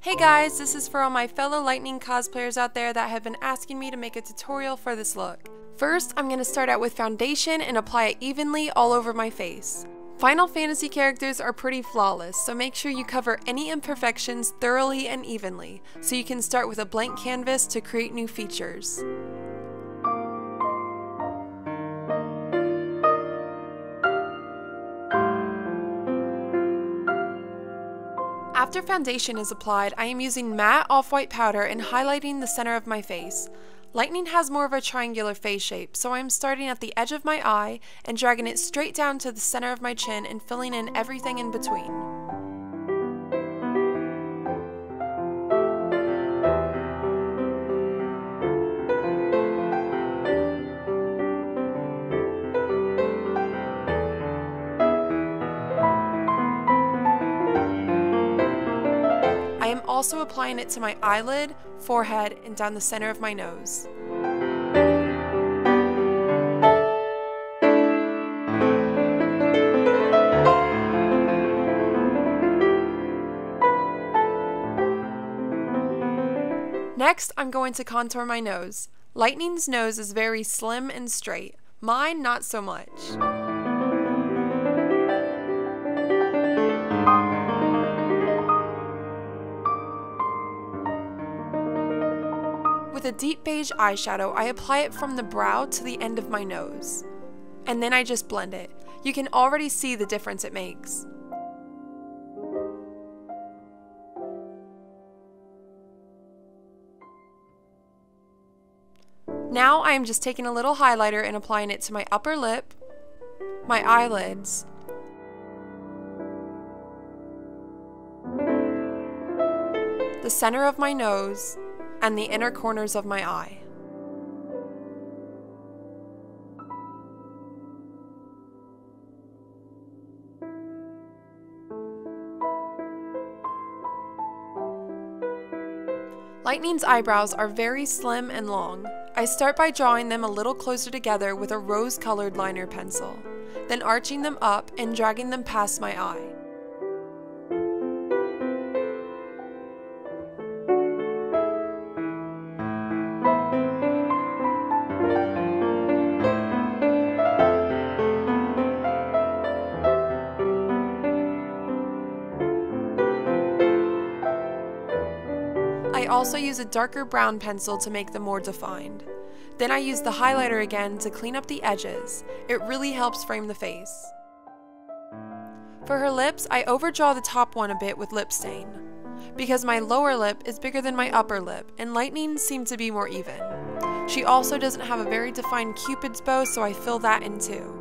Hey guys, this is for all my fellow lightning cosplayers out there that have been asking me to make a tutorial for this look. First, I'm going to start out with foundation and apply it evenly all over my face. Final Fantasy characters are pretty flawless, so make sure you cover any imperfections thoroughly and evenly, so you can start with a blank canvas to create new features. After foundation is applied, I am using matte off-white powder and highlighting the center of my face. Lightning has more of a triangular face shape, so I am starting at the edge of my eye and dragging it straight down to the center of my chin and filling in everything in between. I am also applying it to my eyelid, forehead, and down the center of my nose. Next, I'm going to contour my nose. Lightning's nose is very slim and straight. Mine, not so much. With a deep beige eyeshadow, I apply it from the brow to the end of my nose. And then I just blend it. You can already see the difference it makes. Now I am just taking a little highlighter and applying it to my upper lip, my eyelids, the center of my nose, and the inner corners of my eye. Lightning's eyebrows are very slim and long. I start by drawing them a little closer together with a rose-colored liner pencil, then arching them up and dragging them past my eye. I also use a darker brown pencil to make them more defined. Then I use the highlighter again to clean up the edges. It really helps frame the face. For her lips, I overdraw the top one a bit with lip stain, because my lower lip is bigger than my upper lip, and Lightning seemed to be more even. She also doesn't have a very defined Cupid's bow, so I fill that in too.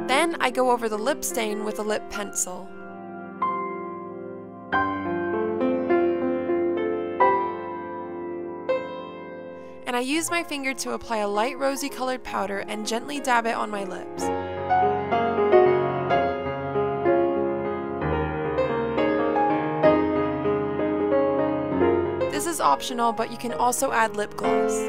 Then I go over the lip stain with a lip pencil. And I use my finger to apply a light rosy colored powder and gently dab it on my lips. This is optional, but you can also add lip gloss.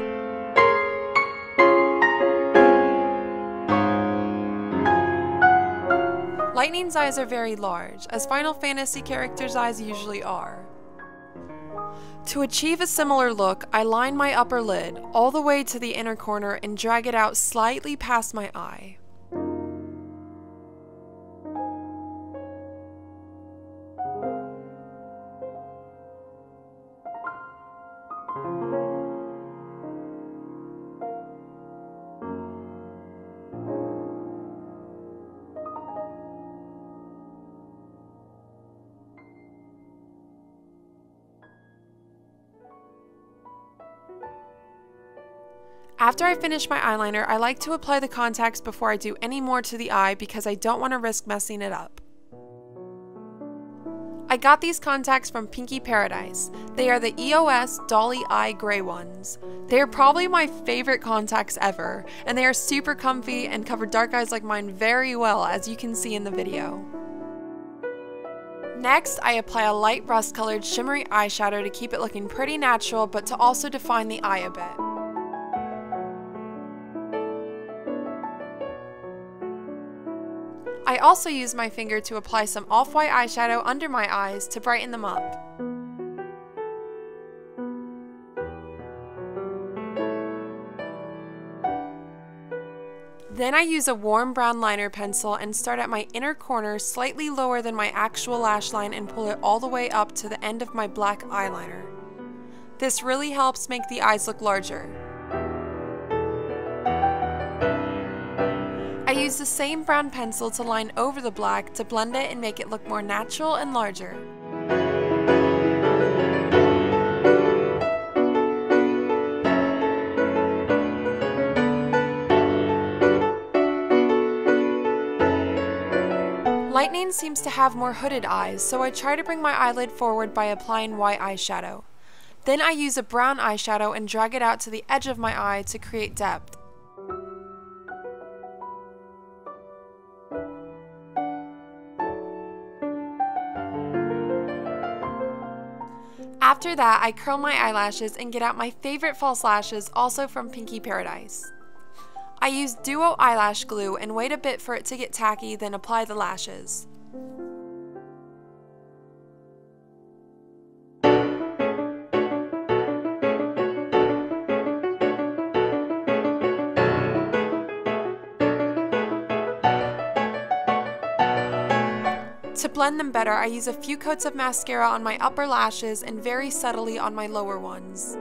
Lightning's eyes are very large, as Final Fantasy characters' eyes usually are. To achieve a similar look, I line my upper lid all the way to the inner corner and drag it out slightly past my eye. After I finish my eyeliner, I like to apply the contacts before I do any more to the eye because I don't want to risk messing it up. I got these contacts from Pinky Paradise. They are the EOS Dolly Eye Gray ones. They are probably my favorite contacts ever, and they are super comfy and cover dark eyes like mine very well, as you can see in the video. Next, I apply a light rust-colored shimmery eyeshadow to keep it looking pretty natural, but to also define the eye a bit. I also use my finger to apply some off-white eyeshadow under my eyes to brighten them up. Then I use a warm brown liner pencil and start at my inner corner slightly lower than my actual lash line and pull it all the way up to the end of my black eyeliner. This really helps make the eyes look larger. I use the same brown pencil to line over the black to blend it and make it look more natural and larger. Lightning seems to have more hooded eyes, so I try to bring my eyelid forward by applying white eyeshadow. Then I use a brown eyeshadow and drag it out to the edge of my eye to create depth. After that, I curl my eyelashes and get out my favorite false lashes, also from Pinky Paradise. I use Duo eyelash glue and wait a bit for it to get tacky, then apply the lashes. To blend them better, I use a few coats of mascara on my upper lashes and very subtly on my lower ones.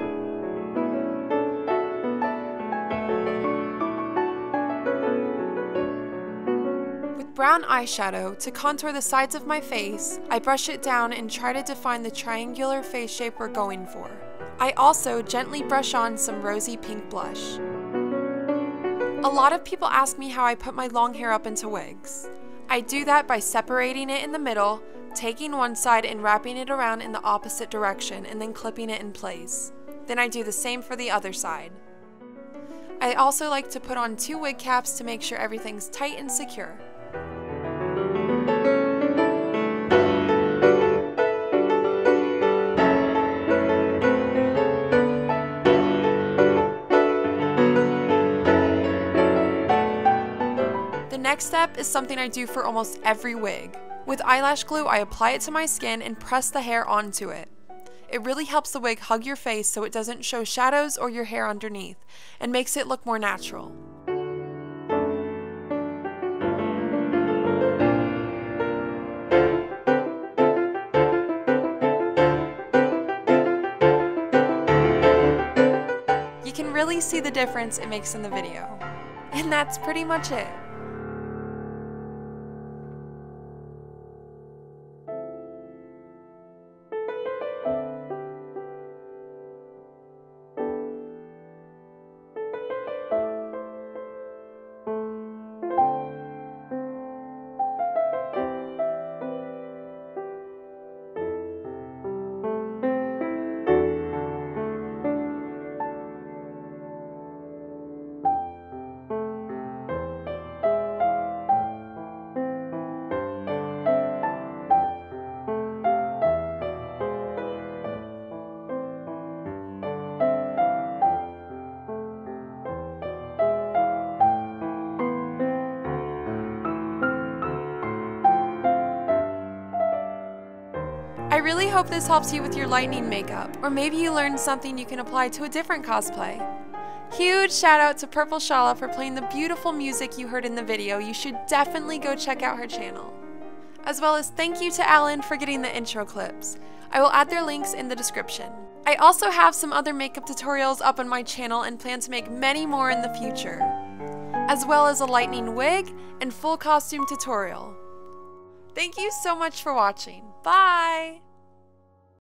Brown eyeshadow, to contour the sides of my face, I brush it down and try to define the triangular face shape we're going for. I also gently brush on some rosy pink blush. A lot of people ask me how I put my long hair up into wigs. I do that by separating it in the middle, taking one side and wrapping it around in the opposite direction, and then clipping it in place. Then I do the same for the other side. I also like to put on 2 wig caps to make sure everything's tight and secure. The next step is something I do for almost every wig. With eyelash glue, I apply it to my skin and press the hair onto it. It really helps the wig hug your face so it doesn't show shadows or your hair underneath, and makes it look more natural. You can really see the difference it makes in the video. And that's pretty much it. I really hope this helps you with your lightning makeup, or maybe you learned something you can apply to a different cosplay. Huge shout out to Purple Shala for playing the beautiful music you heard in the video. You should definitely go check out her channel. As well as thank you to Alan for getting the intro clips. I will add their links in the description. I also have some other makeup tutorials up on my channel and plan to make many more in the future, as well as a lightning wig and full costume tutorial. Thank you so much for watching. Bye!